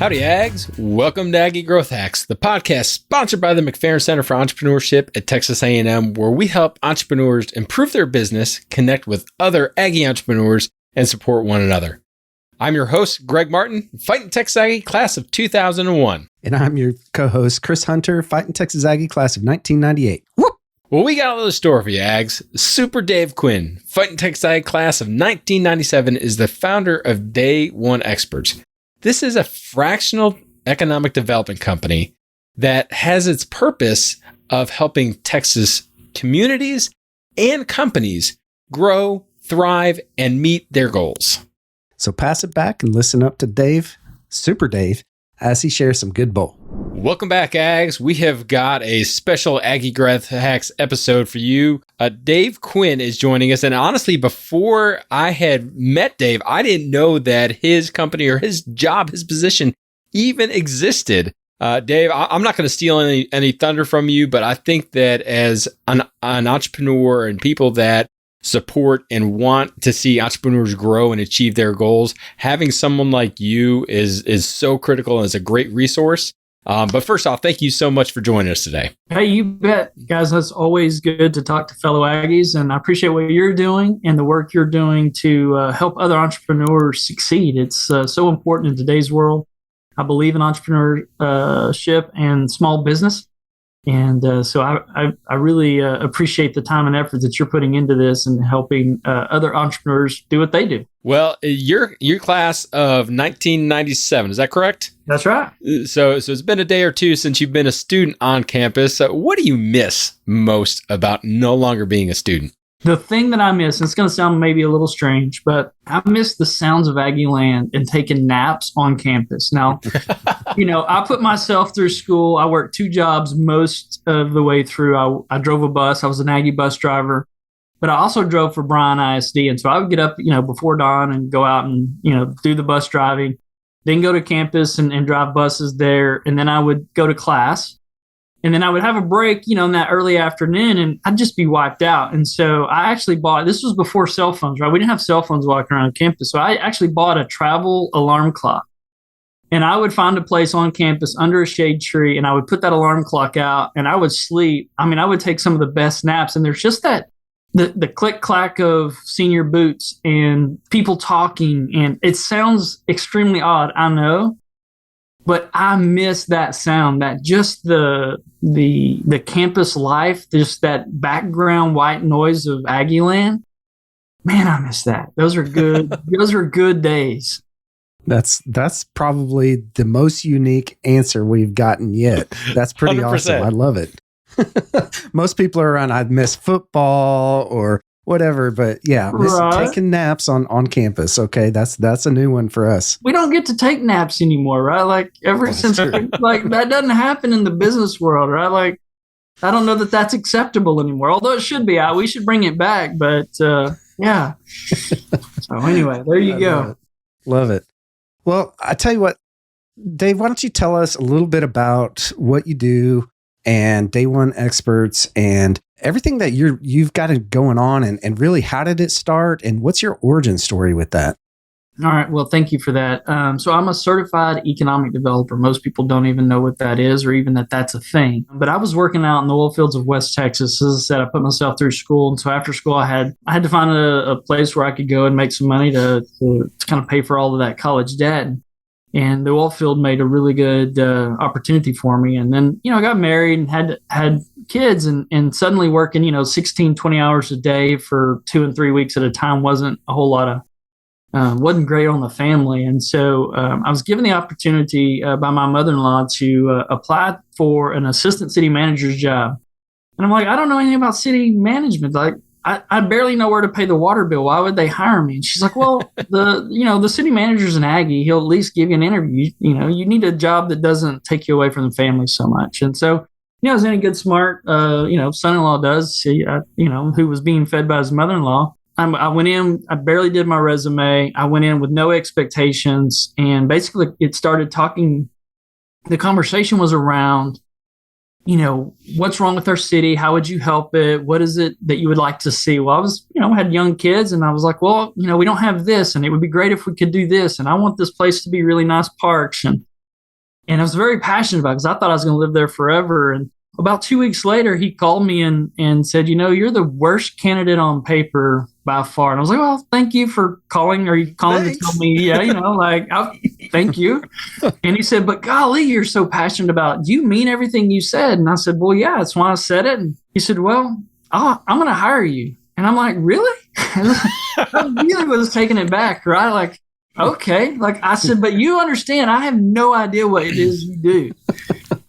Howdy, Ags. Welcome to Aggie Growth Hacks, the podcast sponsored by the McFerrin Center for Entrepreneurship at Texas A&M, where we help entrepreneurs improve their business, connect with other Aggie entrepreneurs, and support one another. I'm your host, Greg Martin, Fighting Texas Aggie class of 2001. And I'm your co-host, Chris Hunter, Fighting Texas Aggie class of 1998. Whoop! Well, we got a little story for you, Ags. Super Dave Quinn, Fighting Texas Aggie class of 1997, is the founder of Day One Experts. This is a fractional economic development company that has its purpose of helping Texas communities and companies grow, thrive, and meet their goals. So pass it back and listen up to Dave, Super Dave, as he shares some good bull. Welcome back, Ags. We have got a special Aggie Growth Hacks episode for you. Dave Quinn is joining us. And honestly, before I had met Dave, I didn't know that his company or his job, his position even existed. Dave, I'm not going to steal any thunder from you, but I think that as an entrepreneur and people that support and want to see entrepreneurs grow and achieve their goals, having someone like you is so critical and is a great resource. But first off, thank you so much for joining us today. Hey, you bet. Guys, it's always good to talk to fellow Aggies, and I appreciate what you're doing and the work you're doing to help other entrepreneurs succeed. It's so important in today's world. I believe in entrepreneurship and small business. And so I really appreciate the time and effort that you're putting into this and helping other entrepreneurs do what they do. Well, you're class of 1997, is that correct? That's right. So it's been a day or two since you've been a student on campus. What do you miss most about no longer being a student? The thing that I miss, and it's going to sound maybe a little strange, but I miss the sounds of Aggie land and taking naps on campus. Now, I put myself through school. I worked 2 jobs most of the way through. I drove a bus. I was an Aggie bus driver, but I also drove for Bryan ISD. And so I would get up, before dawn and go out and, do the bus driving, then go to campus and drive buses there. And then I would go to class. And then I would have a break, in that early afternoon, and I'd just be wiped out. And so I actually this was before cell phones, right? We didn't have cell phones walking around campus. So I actually bought a travel alarm clock. And I would find a place on campus under a shade tree, and I would put that alarm clock out, and I would sleep. I mean, I would take some of the best naps. And there's just the click-clack of senior boots and people talking. And it sounds extremely odd, I know. But I miss that sound, that just the campus life, just that background white noise of Aggie land. Man, I miss that. Those are good. Those are good days. That's probably the most unique answer we've gotten yet. That's pretty 100%. Awesome. I love it. Most people are around, I'd miss football or whatever, but yeah, taking naps on campus. Okay, that's a new one for us. We don't get to take naps anymore, right? Like that doesn't happen in the business world, right? Like I don't know that that's acceptable anymore. Although it should be. We should bring it back, but yeah. So anyway, there you go. Love it. Well, I tell you what, Dave, why don't you tell us a little bit about what you do and Day One Experts and everything that you've got going on and really how did it start and what's your origin story with that? All right. Well, thank you for that. So I'm a certified economic developer. Most people don't even know what that is or even that that's a thing. But I was working out in the oil fields of West Texas. As I said, I put myself through school. And so after school, I had to find a place where I could go and make some money to kind of pay for all of that college debt. And the oil field made a really good opportunity for me. And then, I got married and had kids and suddenly working, 16, 20 hours a day for 2 and 3 weeks at a time wasn't a whole lot of wasn't great on the family. And so I was given the opportunity by my mother-in-law to apply for an assistant city manager's job. And I'm like, I don't know anything about city management. Like, I barely know where to pay the water bill. Why would they hire me? And she's like, well, the city manager's an Aggie. He'll at least give you an interview. You need a job that doesn't take you away from the family so much. And so, as any good, smart, son-in-law does, who was being fed by his mother-in-law, I went in, I barely did my resume. I went in with no expectations. And basically it started talking. The conversation was around, what's wrong with our city? How would you help it? What is it that you would like to see? Well, I was, had young kids and I was like, well, we don't have this and it would be great if we could do this. And I want this place to be really nice parks. And And I was very passionate about it because I thought I was going to live there forever. And about 2 weeks later, he called me and said, you're the worst candidate on paper by far. And I was like, well, thank you for calling. Are you calling to tell me? Yeah, thank you. And he said, but golly, you're so passionate about it. Do you mean everything you said? And I said, well, yeah, that's why I said it. And he said, well, I'm going to hire you. And I'm like, really? I really was taking it back, right? Like, okay. Like I said, but you understand, I have no idea what it is you do.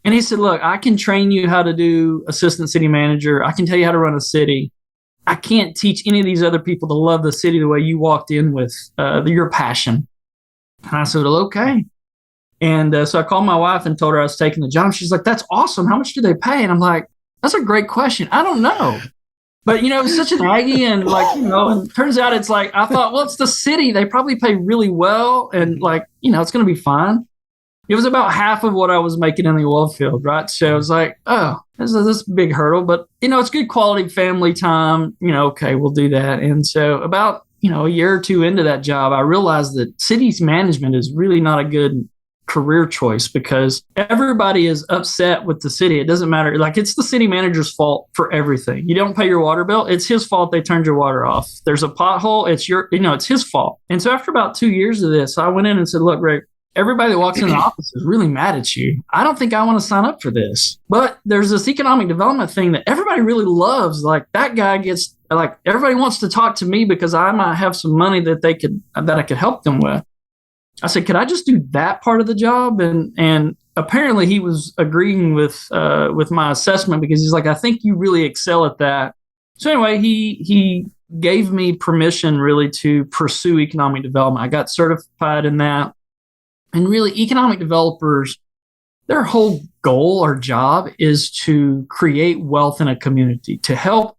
And he said, look, I can train you how to do assistant city manager. I can tell you how to run a city. I can't teach any of these other people to love the city the way you walked in with your passion. And I said, well, okay. And so I called my wife and told her I was taking the job. She's like, that's awesome. How much do they pay? And I'm like, that's a great question. I don't know. But, it was such an Aggie and and it turns out it's like, I thought, well, it's the city. They probably pay really well. And it's going to be fine. It was about half of what I was making in the oil field, right? So I was like, oh, this is this big hurdle, but it's good quality family time. Okay, we'll do that. And so about, a year or two into that job, I realized that cities management is really not a good career choice because everybody is upset with the city. It doesn't matter. Like it's the city manager's fault for everything. You don't pay your water bill. It's his fault they turned your water off. There's a pothole. It's his fault. And so after about 2 years of this, I went in and said, look, Rick, everybody that walks in the office is really mad at you. I don't think I want to sign up for this. But there's this economic development thing that everybody really loves. Like that guy gets like everybody wants to talk to me because I might have some money that I could help them with. I said, could I just do that part of the job? And apparently he was agreeing with my assessment because he's like, I think you really excel at that. So anyway, he gave me permission really to pursue economic development. I got certified in that. And really, economic developers, their whole goal or job is to create wealth in a community, to help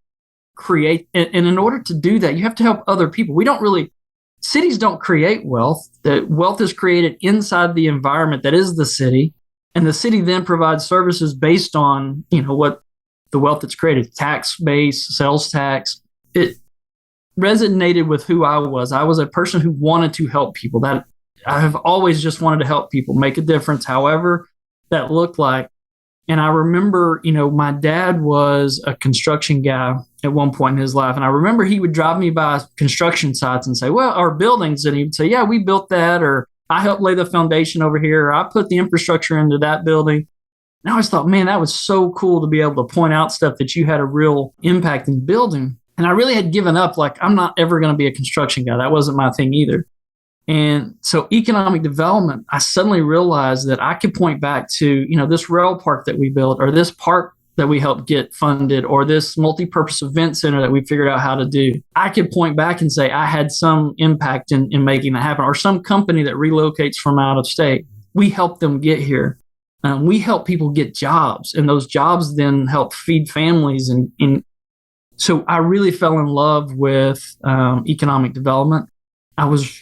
create. And in order to do that, you have to help other people. Cities don't create wealth. The wealth is created inside the environment that is the city. And the city then provides services based on, what the wealth that's created, tax base, sales tax. It resonated with who I was. I was a person who wanted to help people. That I have always just wanted to help people, make a difference, however that looked like. And I remember, my dad was a construction guy at one point in his life. And I remember he would drive me by construction sites and say, well, our buildings. And he would say, yeah, we built that. Or I helped lay the foundation over here. Or I put the infrastructure into that building. And I always thought, man, that was so cool to be able to point out stuff that you had a real impact in building. And I really had given up. Like, I'm not ever going to be a construction guy. That wasn't my thing either. And so economic development, I suddenly realized that I could point back to, this rail park that we built or this park that we helped get funded or this multi-purpose event center that we figured out how to do. I could point back and say I had some impact in making that happen, or some company that relocates from out of state. We help them get here. We help people get jobs, and those jobs then help feed families. And so I really fell in love with economic development. I was,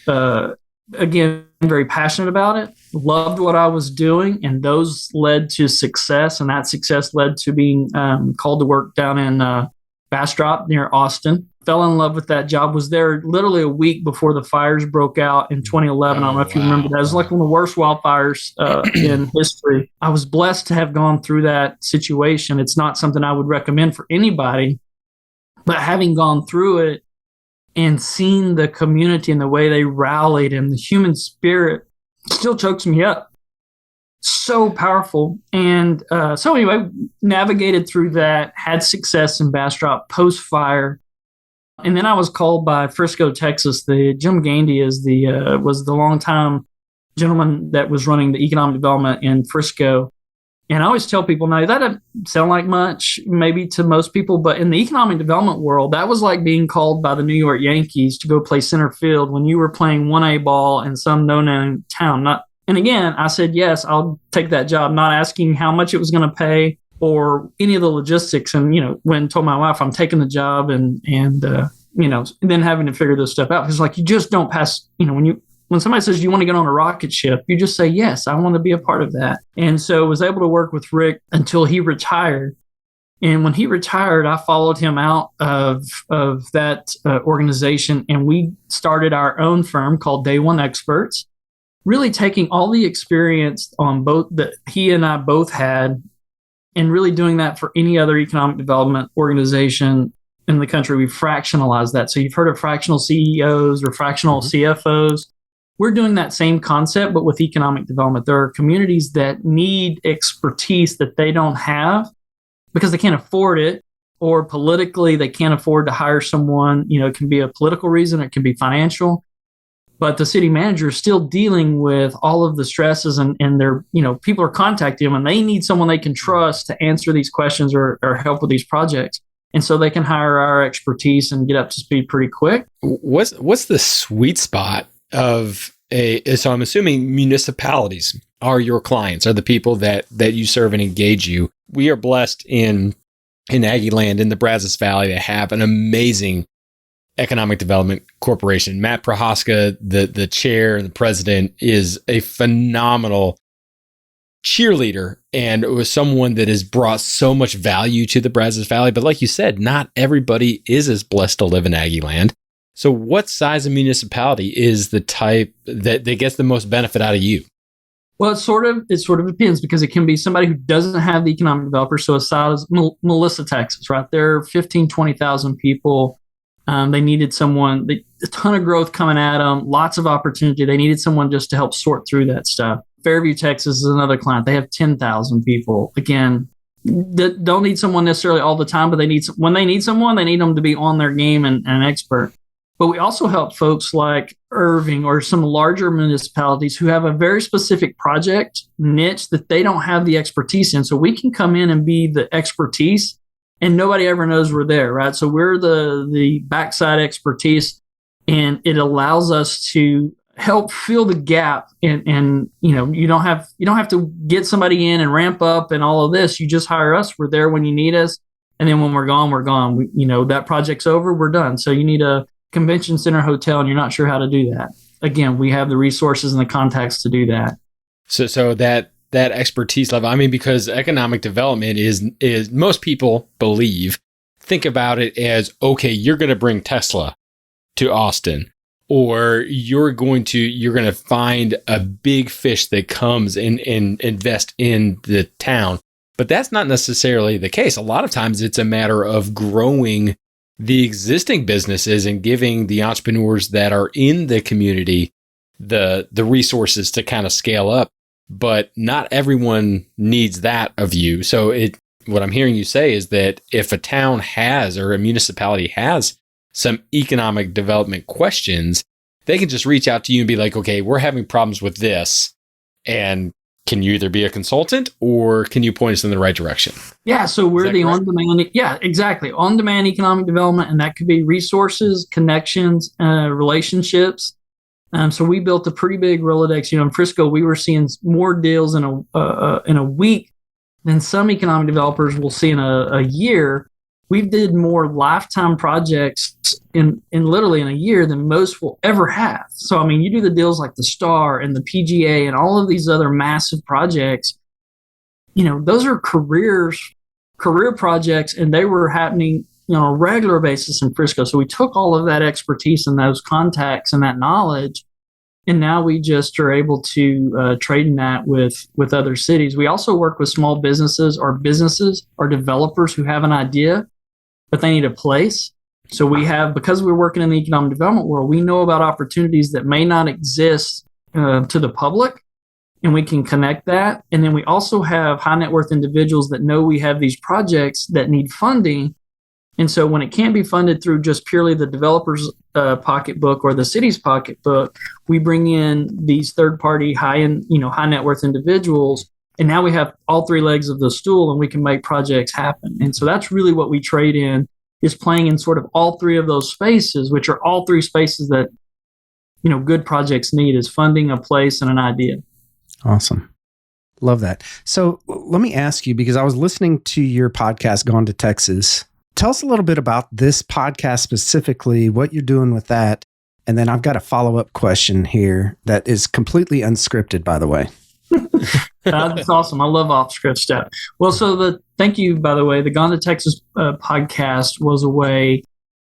again, very passionate about it, loved what I was doing, and those led to success. And that success led to being called to work down in Bastrop near Austin. Fell in love with that job, was there literally a week before the fires broke out in 2011. I don't know if you remember that. It was like one of the worst wildfires in history. I was blessed to have gone through that situation. It's not something I would recommend for anybody, but having gone through it, and seeing the community and the way they rallied and the human spirit still chokes me up. So powerful. And so anyway, navigated through that, had success in Bastrop post-fire. And then I was called by Frisco, Texas. Jim Gandy was the longtime gentleman that was running the economic development in Frisco. And I always tell people, now that doesn't sound like much, maybe to most people, but in the economic development world, that was like being called by the New York Yankees to go play center field when you were playing 1A ball in some no-name town. And again, I said, yes, I'll take that job, not asking how much it was going to pay or any of the logistics. And, when I told my wife I'm taking the job and then having to figure this stuff out. Because like, you just don't pass, when somebody says, do you want to get on a rocket ship? You just say, yes, I want to be a part of that. And so I was able to work with Rick until he retired. And when he retired, I followed him out of that organization. And we started our own firm called Day One Experts. really taking all the experience on both that he and I both had and really doing that for any other economic development organization in the country. We fractionalized that. So you've heard of fractional CEOs or fractional CFOs. We're doing that same concept, but with economic development. There are communities that need expertise that they don't have because they can't afford it, or politically they can't afford to hire someone. It can be a political reason, it can be financial. But the city manager is still dealing with all of the stresses, and they're, people are contacting them and they need someone they can trust to answer these questions or help with these projects. And so they can hire our expertise and get up to speed pretty quick. What's the sweet spot of so I'm assuming municipalities are your clients, are the people that you serve and engage you. We are blessed in Aggie land in the Brazos Valley to have an amazing economic development corporation. Matt Prohaska, the chair and the president, is a phenomenal cheerleader and was someone that has brought so much value to the Brazos Valley. But like you said, not everybody is as blessed to live in Aggie land. So what size of municipality is the type that gets the most benefit out of you? Well, it sort of depends, because it can be somebody who doesn't have the economic developer. So as size Melissa, Texas, right? There are 15, 20,000 people. They needed someone, a ton of growth coming at them, lots of opportunity. They needed someone just to help sort through that stuff. Fairview, Texas is another client. They have 10,000 people. Again, they don't need someone necessarily all the time, but when they need someone, they need them to be on their game and an expert. But we also help folks like Irving or some larger municipalities who have a very specific project niche that they don't have the expertise in. So we can come in and be the expertise, and nobody ever knows we're there, right? So we're the backside expertise, and it allows us to help fill the gap. And you don't have to get somebody in and ramp up and all of this. You just hire us. We're there when you need us, and then when we're gone, we're gone. That project's over. We're done. So you need a convention center, hotel, and you're not sure how to do that. Again, we have the resources and the contacts to do that. So that expertise level, because economic development is most people think about it as, okay, you're going to bring Tesla to Austin, or you're going to find a big fish that comes and invest in the town. But that's not necessarily the case. A lot of times it's a matter of growing the existing businesses and giving the entrepreneurs that are in the community the resources to kind of scale up. But not everyone needs that of you. So what I'm hearing you say is that if a town has, or a municipality has, some economic development questions, they can just reach out to you and be like, okay, we're having problems with this. And can you either be a consultant, or can you point us in the right direction? Yeah, so we're the on-demand. Yeah, exactly. On-demand economic development, and that could be resources, connections, relationships. So we built a pretty big Rolodex. In Frisco, we were seeing more deals in a week than some economic developers will see in a year. We did more lifetime projects in literally in a year than most will ever have. So, you do the deals like the Star and the PGA and all of these other massive projects, those are career projects, and they were happening on a regular basis in Frisco. So we took all of that expertise and those contacts and that knowledge, and now we just are able to trade in that with other cities. We also work with small businesses or developers who have an idea, but they need a place. So because we're working in the economic development world, we know about opportunities that may not exist to the public, and we can connect that. And then we also have high net worth individuals that know we have these projects that need funding. And so when it can't be funded through just purely the developer's pocketbook or the city's pocketbook, we bring in these third-party high net worth individuals. And now we have all three legs of the stool, and we can make projects happen. And so that's really what we trade in, is playing in sort of all three of those spaces, which are all three spaces that, good projects need, is funding, a place, and an idea. Awesome. Love that. So let me ask you, because I was listening to your podcast, Gone to Texas. Tell us a little bit about this podcast specifically, what you're doing with that. And then I've got a follow-up question here that is completely unscripted, by the way. That's awesome. I love off-script stuff. Well, so thank you, by the way. The Gone to Texas podcast was a way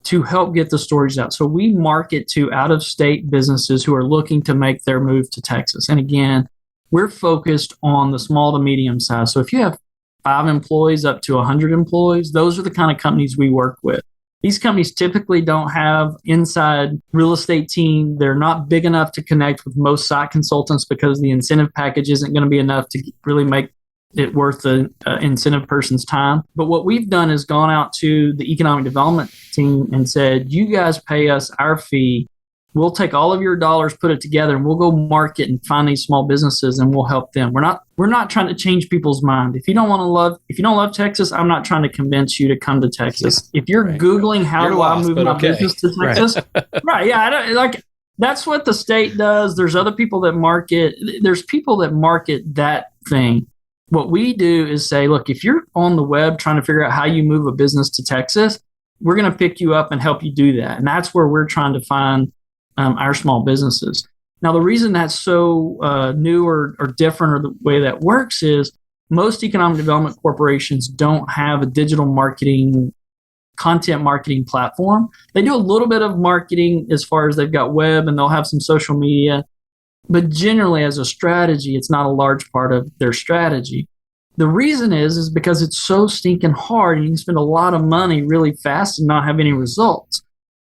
to help get the stories out. So we market to out-of-state businesses who are looking to make their move to Texas. And again, we're focused on the small to medium size. So if you have 5 employees up to 100 employees, those are the kind of companies we work with. These companies typically don't have inside real estate team. They're not big enough to connect with most site consultants because the incentive package isn't going to be enough to really make it worth the incentive person's time. But what we've done is gone out to the economic development team and said, you guys pay us our fee. We'll take all of your dollars, put it together, and we'll go market and find these small businesses, and we'll help them. We're not trying to change people's mind. If you don't love Texas, I'm not trying to convince you to come to Texas. If you're Googling how do I move my business to Texas, right? Yeah, that's what the state does. There's other people that market. There's people that market that thing. What we do is say, look, if you're on the web trying to figure out how you move a business to Texas, we're going to pick you up and help you do that. And that's where we're trying to find our small businesses. Now, the reason that's so new or different, or the way that works, is most economic development corporations don't have a digital marketing, content marketing platform. They do a little bit of marketing as far as they've got web and they'll have some social media. But generally, as a strategy, it's not a large part of their strategy. The reason is because it's so stinking hard, and you can spend a lot of money really fast and not have any results.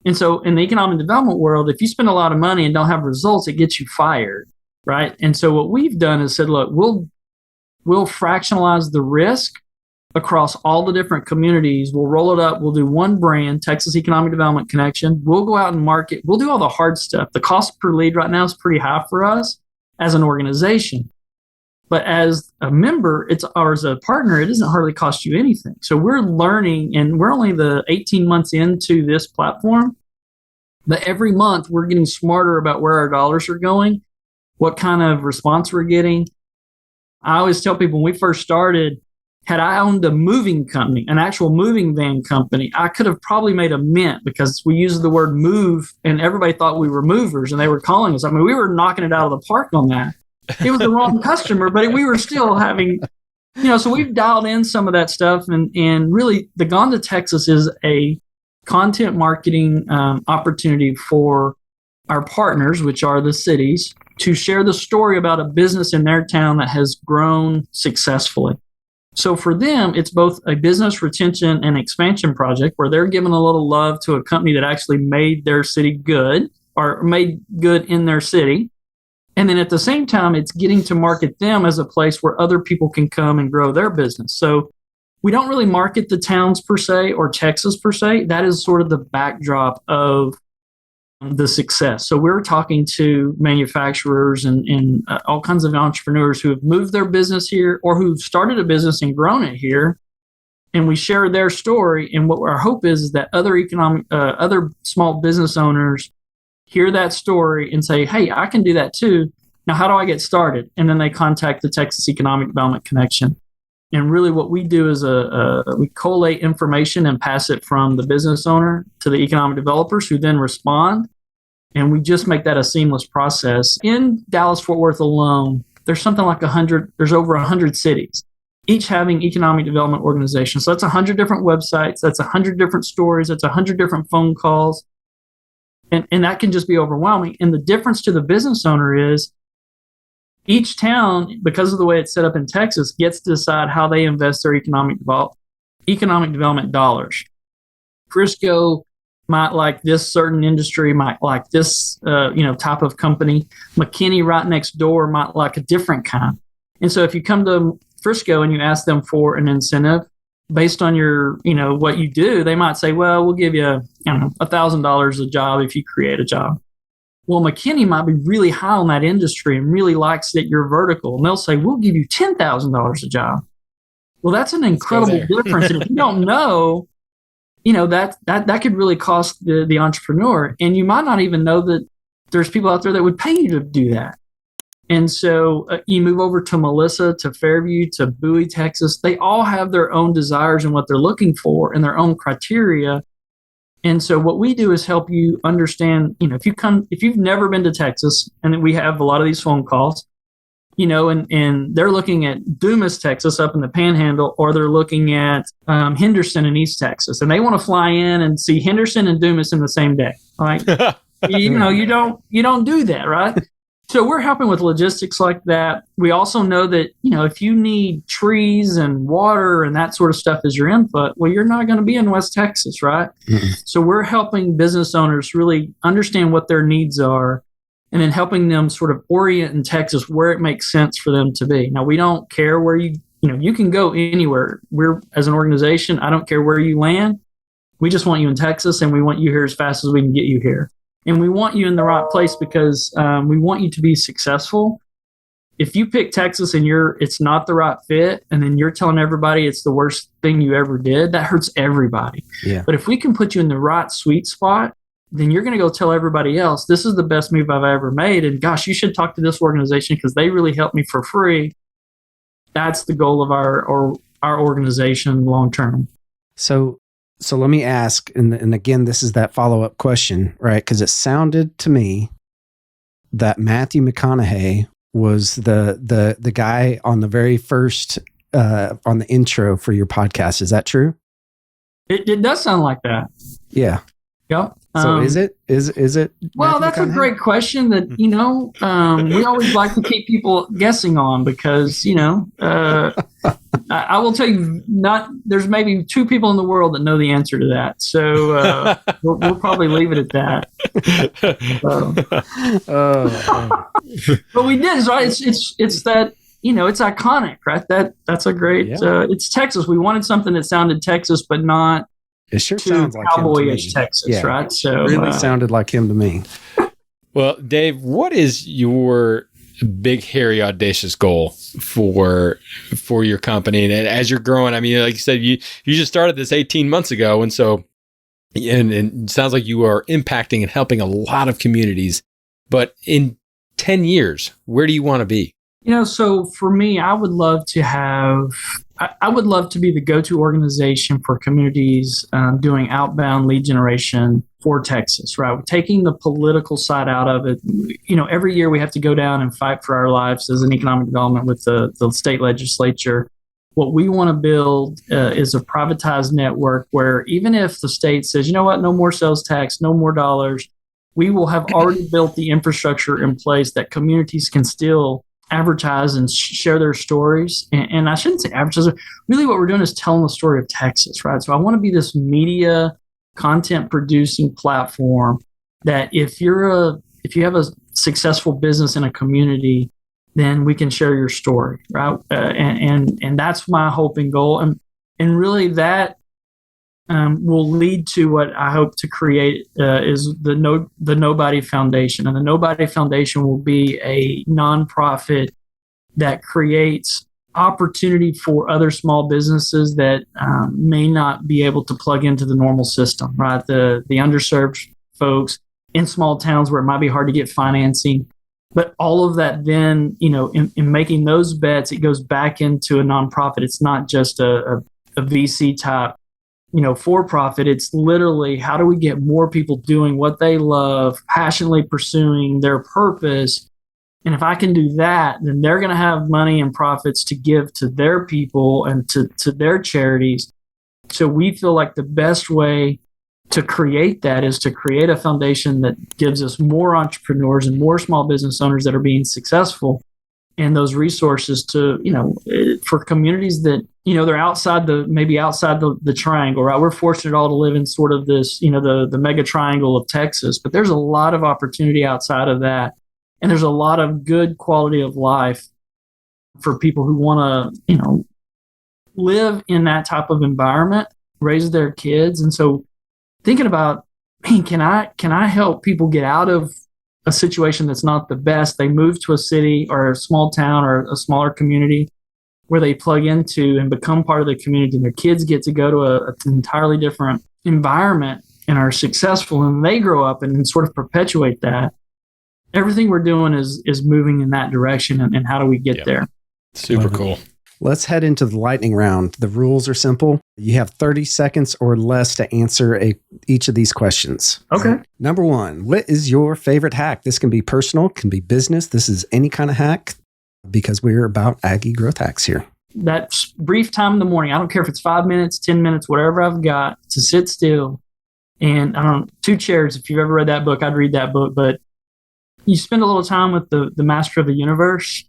And so in the economic development world, if you spend a lot of money and don't have results, it gets you fired, right? And so what we've done is said, look, we'll fractionalize the risk across all the different communities. We'll roll it up. We'll do one brand, Texas Economic Development Connection. We'll go out and market. We'll do all the hard stuff. The cost per lead right now is pretty high for us as an organization. But as a member, or as a partner, it doesn't hardly cost you anything. So we're learning, and we're only the 18 months into this platform. But every month, we're getting smarter about where our dollars are going, what kind of response we're getting. I always tell people when we first started, had I owned a moving company, an actual moving van company, I could have probably made a mint, because we used the word move and everybody thought we were movers and they were calling us. I mean, we were knocking it out of the park on that. It was the wrong customer, but we were still having, so we've dialed in some of that stuff. And really, the Gone to Texas is a content marketing opportunity for our partners, which are the cities, to share the story about a business in their town that has grown successfully. So for them, it's both a business retention and expansion project where they're giving a little love to a company that actually made their city good, or made good in their city. And then at the same time, it's getting to market them as a place where other people can come and grow their business. So we don't really market the towns per se, or Texas per se. That is sort of the backdrop of the success. So we're talking to manufacturers and all kinds of entrepreneurs who have moved their business here, or who've started a business and grown it here. And we share their story. And what our hope is that other small business owners hear that story and say, hey, I can do that too. Now, how do I get started? And then they contact the Texas Economic Development Connection. And really what we do is we collate information and pass it from the business owner to the economic developers, who then respond. And we just make that a seamless process. In Dallas-Fort Worth alone, there's something like there's over 100 cities, each having economic development organizations. So that's 100 different websites. That's 100 different stories. That's 100 different phone calls. And that can just be overwhelming. And the difference to the business owner is each town, because of the way it's set up in Texas, gets to decide how they invest their economic development dollars. Frisco might like this certain industry, might like this type of company. McKinney right next door might like a different kind. And so if you come to Frisco and you ask them for an incentive based on your, what you do, they might say, well, we'll give you, $1,000 a job if you create a job. Well, McKinney might be really high on that industry and really likes that you're vertical. And they'll say, we'll give you $10,000 a job. Well, that's an incredible difference. And if you don't know, that could really cost the entrepreneur. And you might not even know that there's people out there that would pay you to do that. And so you move over to Melissa, to Fairview, to Bowie, Texas. They all have their own desires and what they're looking for and their own criteria. And so what we do is help you understand, if you've never been to Texas, and we have a lot of these phone calls, and they're looking at Dumas, Texas, up in the Panhandle, or they're looking at Henderson in East Texas, and they want to fly in and see Henderson and Dumas in the same day. Like, you don't do that, right? So we're helping with logistics like that. We also know that, if you need trees and water and that sort of stuff as your input, well, you're not going to be in West Texas, right? Mm-hmm. So we're helping business owners really understand what their needs are, and then helping them sort of orient in Texas where it makes sense for them to be. Now, we don't care where you can go anywhere. We're, as an organization, I don't care where you land. We just want you in Texas, and we want you here as fast as we can get you here. And we want you in the right place because we want you to be successful. If you pick Texas and it's not the right fit, and then you're telling everybody it's the worst thing you ever did, that hurts everybody. Yeah. But if we can put you in the right sweet spot, then you're going to go tell everybody else, this is the best move I've ever made. And gosh, you should talk to this organization because they really helped me for free. That's the goal of our organization long term. So let me ask, and again, this is that follow-up question, right? Because it sounded to me that Matthew McConaughey was the guy on the very first, on the intro for your podcast. Is that true? It does sound like that. Yeah. Yep. So is it? Well, that's a great question that, we always like to keep people guessing on because, I will tell you, there's maybe 2 people in the world that know the answer to that. So we'll probably leave it at that. But we did, right? It's that, it's iconic, right? That's a great, it's Texas. We wanted something that sounded Texas, but not it sure sounds like cowboyish Texas, right? So really sounded like him to me. Well, Dave, what is your big, hairy, audacious goal for your company? And as you're growing, I mean, like you said, you just started this 18 months ago, and so and it sounds like you are impacting and helping a lot of communities. But in 10 years, where do you want to be? So for me, I would love to be the go-to organization for communities doing outbound lead generation for Texas, right? We're taking the political side out of it. Every year we have to go down and fight for our lives as an economic development with the state legislature. What we want to build is a privatized network where even if the state says, you know what, no more sales tax, no more dollars, we will have already built the infrastructure in place that communities can still advertise and share their stories. And I shouldn't say advertise. Really what we're doing is telling the story of Texas, right? So I want to be this media content producing platform that if you have a successful business in a community, then we can share your story, right? And that's my hope and goal. And really that will lead to what I hope to create is the Nobody Foundation. And the Nobody Foundation will be a nonprofit that creates opportunity for other small businesses that may not be able to plug into the normal system, right? The underserved folks in small towns where it might be hard to get financing. But all of that then, in making those bets, it goes back into a nonprofit. It's not just a VC type for profit. It's literally how do we get more people doing what they love, passionately pursuing their purpose. And if I can do that, then they're going to have money and profits to give to their people and to their charities. So we feel like the best way to create that is to create a foundation that gives us more entrepreneurs and more small business owners that are being successful, and those resources to, for communities that, they're outside the triangle, right? We're fortunate all to live in sort of this, the mega triangle of Texas, but there's a lot of opportunity outside of that. And there's a lot of good quality of life for people who want to, live in that type of environment, raise their kids. And so thinking about, can I help people get out of a situation that's not the best? They move to a city or a small town or a smaller community where they plug into and become part of the community, and their kids get to go to an entirely different environment and are successful, and they grow up and sort of perpetuate that. Everything we're doing is moving in that direction, and how do we get there? Super cool. Let's head into the lightning round. The rules are simple. You have 30 seconds or less to answer each of these questions. Okay. Number 1, what is your favorite hack? This can be personal, can be business. This is any kind of hack. because we're about Aggie growth hacks here. That brief time in the morning, I don't care if it's 5 minutes, 10 minutes, whatever I've got to sit still. And I don't know, 2 Chairs, if you've ever read that book, I'd read that book. But you spend a little time with the master of the universe,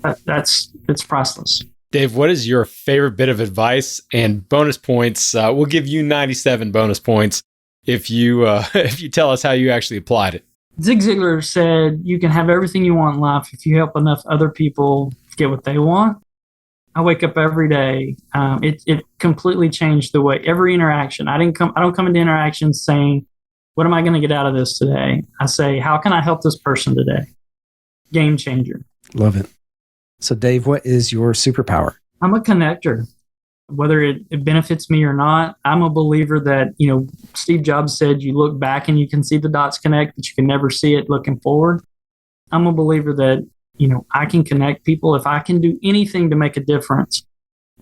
it's priceless. Dave, what is your favorite bit of advice and bonus points? We'll give you 97 bonus points if you tell us how you actually applied it. Zig Ziglar said, you can have everything you want in life if you help enough other people get what they want. I wake up every day. It completely changed the way every interaction. I don't come into interactions saying, what am I going to get out of this today? I say, how can I help this person today? Game changer. Love it. So Dave, what is your superpower? I'm a connector. Whether it benefits me or not, I'm a believer that, Steve Jobs said you look back and you can see the dots connect, but you can never see it looking forward. I'm a believer that, I can connect people. If I can do anything to make a difference,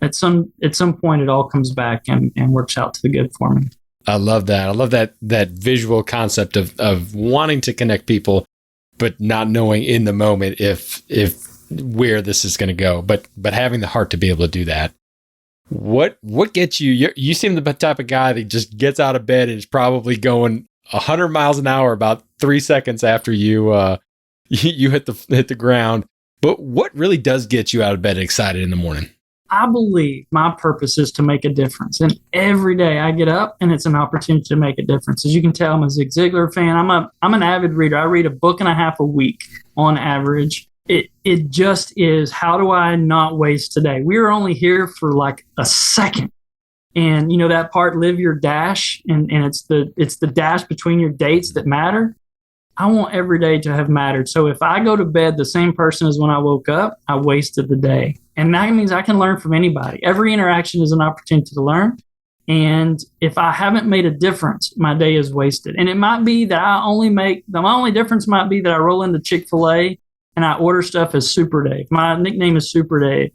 at some point it all comes back and works out to the good for me. I love that. I love that visual concept of wanting to connect people, but not knowing in the moment if where this is going to go, but having the heart to be able to do that. What gets you? You seem the type of guy that just gets out of bed and is probably going 100 miles an hour about 3 seconds after you hit the ground. But what really does get you out of bed and excited in the morning? I believe my purpose is to make a difference. And every day I get up and it's an opportunity to make a difference. As you can tell, I'm a Zig Ziglar fan. I'm an avid reader. I read a book and a half a week on average. It just is, how do I not waste today? We are only here for like a second. And that part, live your dash, and it's the dash between your dates that matter. I want every day to have mattered. So if I go to bed the same person as when I woke up, I wasted the day. And that means I can learn from anybody. Every interaction is an opportunity to learn. And if I haven't made a difference, my day is wasted. And it might be that my only difference might be that I roll into Chick-fil-A and I order stuff as Super Dave. My nickname is Super Dave.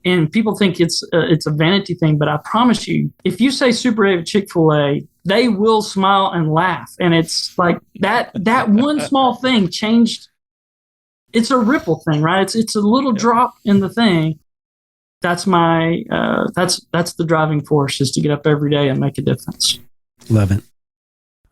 And people think it's a vanity thing, but I promise you, if you say Super Dave at Chick-fil-A, they will smile and laugh. And it's like that one small thing changed. It's a ripple thing, right? It's a little drop in the thing. That's my that's the driving force, is to get up every day and make a difference. Love it.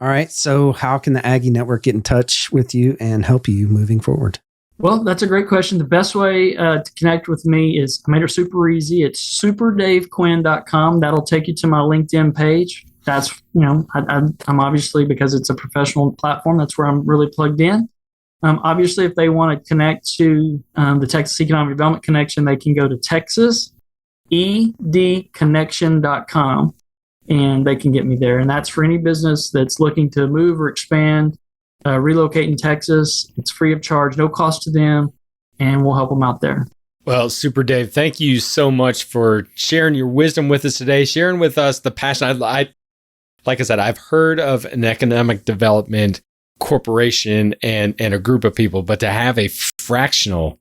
All right. So how can the Aggie Network get in touch with you and help you moving forward? Well, that's a great question. The best way to connect with me is, I made it super easy. It's superdavequinn.com. That'll take you to my LinkedIn page. That's, I'm obviously, because it's a professional platform, that's where I'm really plugged in. Obviously, if they want to connect to the Texas Economic Development Connection, they can go to texasedconnection.com and they can get me there. And that's for any business that's looking to move or expand, relocate in Texas. It's free of charge, no cost to them, and we'll help them out there. Well, Super Dave, thank you so much for sharing your wisdom with us today, sharing with us the passion. Like I said, I've heard of an economic development corporation and a group of people, but to have a fractional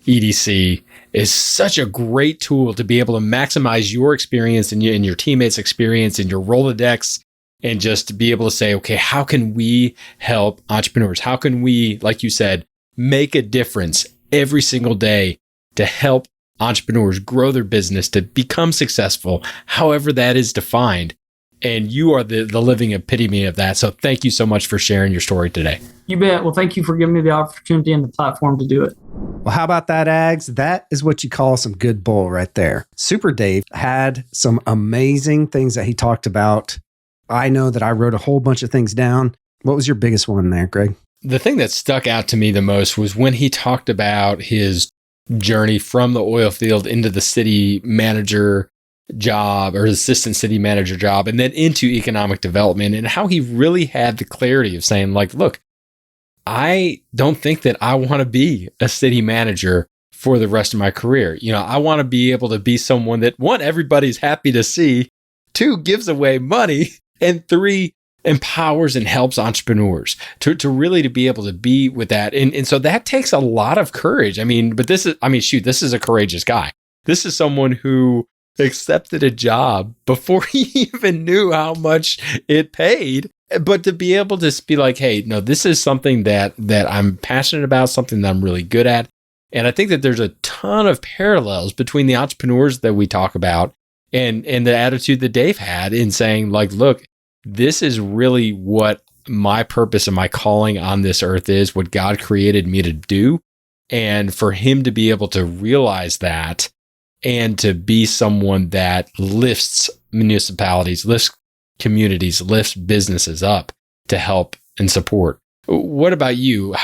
EDC is such a great tool to be able to maximize your experience and your teammates' experience and your Rolodex, and just to be able to say, okay, how can we help entrepreneurs? How can we, like you said, make a difference every single day to help entrepreneurs grow their business, to become successful, however that is defined. And you are the living epitome of that. So thank you so much for sharing your story today. You bet. Well, thank you for giving me the opportunity and the platform to do it. Well, how about that, Ags? That is what you call some good bull right there. Super Dave had some amazing things that he talked about. I know that I wrote a whole bunch of things down. What was your biggest one there, Greg? The thing that stuck out to me the most was when he talked about his journey from the oil field into the city manager job, or assistant city manager job, and then into economic development, and how he really had the clarity of saying, like, look, I don't think that I want to be a city manager for the rest of my career. I want to be able to be someone that, one, everybody's happy to see, two, gives away money, and three, empowers and helps entrepreneurs to really to be able to be with that. And so that takes a lot of courage. This is a courageous guy. This is someone who accepted a job before he even knew how much it paid, but to be able to be like, hey, no, this is something that I'm passionate about, something that I'm really good at. And I think that there's a ton of parallels between the entrepreneurs that we talk about and the attitude that Dave had in saying, like, look, this is really what my purpose and my calling on this earth is, what God created me to do. And for him to be able to realize that and to be someone that lifts municipalities, lifts communities, lifts businesses up to help and support. What about you?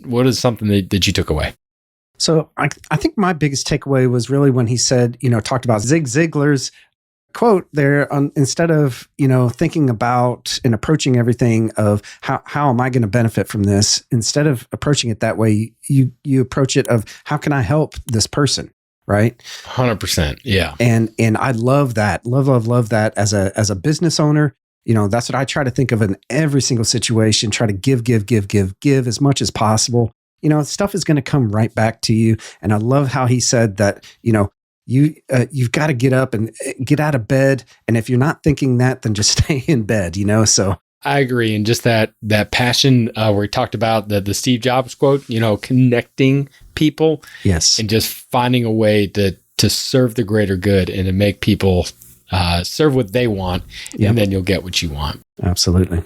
What is something that you took away? So I think my biggest takeaway was really when he said, talked about Zig Ziglar's quote there, instead of, thinking about and approaching everything of how am I going to benefit from this? Instead of approaching it that way, you approach it of how can I help this person? Right. 100%. Yeah. And I love that. Love that as a business owner. That's what I try to think of in every single situation, try to give as much as possible. Stuff is going to come right back to you. And I love how he said that, you've got to get up and get out of bed. And if you're not thinking that, then just stay in bed, so. I agree. And just that passion where he talked about the Steve Jobs quote, connecting people. Yes. And just finding a way to serve the greater good and to make people serve what they want. Yep. And then you'll get what you want. Absolutely.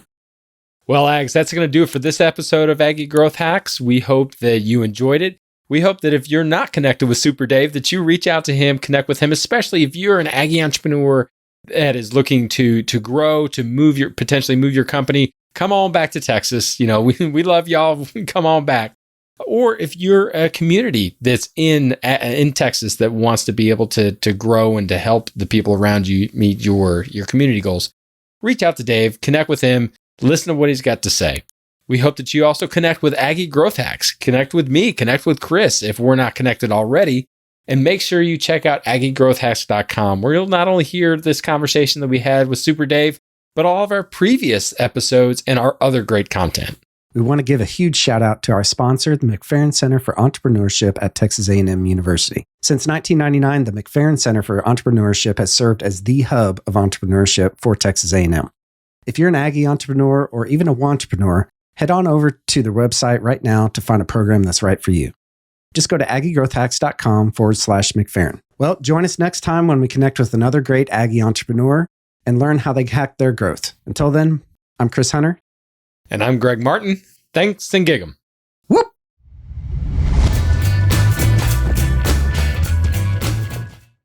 Well, Ags, that's going to do it for this episode of Aggie Growth Hacks. We hope that you enjoyed it. We hope that if you're not connected with Super Dave, that you reach out to him, connect with him, especially if you're an Aggie entrepreneur that is looking to grow, to potentially move your company. Come on back to Texas. We love y'all. Come on back. Or if you're a community that's in Texas that wants to be able to grow and to help the people around you meet your community goals, reach out to Dave, connect with him, listen to what he's got to say. We hope that you also connect with Aggie Growth Hacks, connect with me, connect with Chris if we're not connected already, and make sure you check out aggiegrowthhacks.com, where you'll not only hear this conversation that we had with Super Dave, but all of our previous episodes and our other great content. We want to give a huge shout out to our sponsor, the McFerrin Center for Entrepreneurship at Texas A&M University. Since 1999, the McFerrin Center for Entrepreneurship has served as the hub of entrepreneurship for Texas A&M. If you're an Aggie entrepreneur or even a wantrepreneur, head on over to the website right now to find a program that's right for you. Just go to aggiegrowthhacks.com/McFerrin. Well, join us next time when we connect with another great Aggie entrepreneur and learn how they hack their growth. Until then, I'm Chris Hunter. And I'm Greg Martin. Thanks and gig 'em.